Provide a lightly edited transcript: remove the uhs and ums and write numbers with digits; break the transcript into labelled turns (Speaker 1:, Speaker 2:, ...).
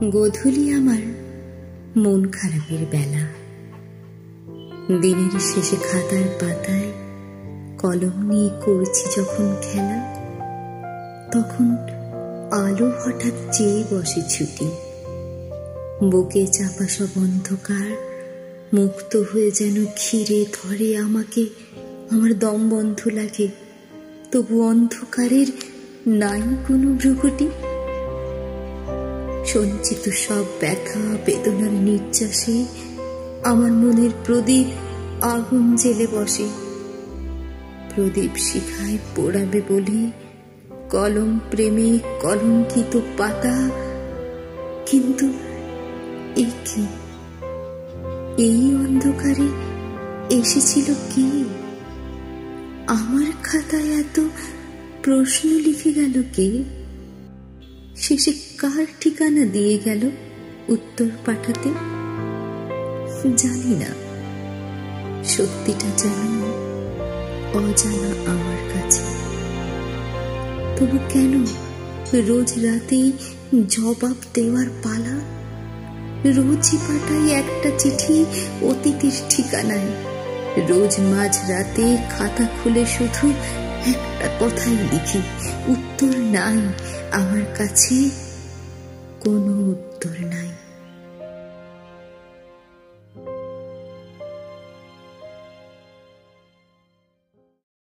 Speaker 1: গোধূলি আমার মন খারাপের বেলা। দিনের শেষে খাতার পাতায় কলম নিয়ে করছি যখন খেলা, তখন আলো হঠাৎ চেয়ে বসে ছুটি। বুকে চাপা সব অন্ধকার মুক্ত হয়ে যেন ঘিরে ধরে আমাকে। আমার দম বন্ধ লাগে, তবু অন্ধকারের নাই কোনো ভ্রুকুটি। সঞ্চিত সব ব্যথা বেদনার নির্যাসে আমার মনের প্রদীপ আগুন জেলে বসে। প্রদীপ শিখায় পোড়াবে বলে কলম প্রেমে কলঙ্কিত পাতা। কিন্তু এই অন্ধকারে এসেছিল কে? আমার খাতায় এত প্রশ্ন লিখে গেল কে? শেষে কার ঠিকানা দিয়ে গেল উত্তর পাঠাতে? জানি না, সত্যিটা যেন অজানা আমার কাছে। তবু কেন রোজ রাতেই জবাব দেওয়ার পালা? রোজই পাঠাই একটা চিঠি অতীতের ঠিকানায়। রোজ মাঝ রাতে খাতা খুলে শুধু একটা কথাই লিখি, উত্তর নাই আমার কাছে, কোনো উত্তর নাই।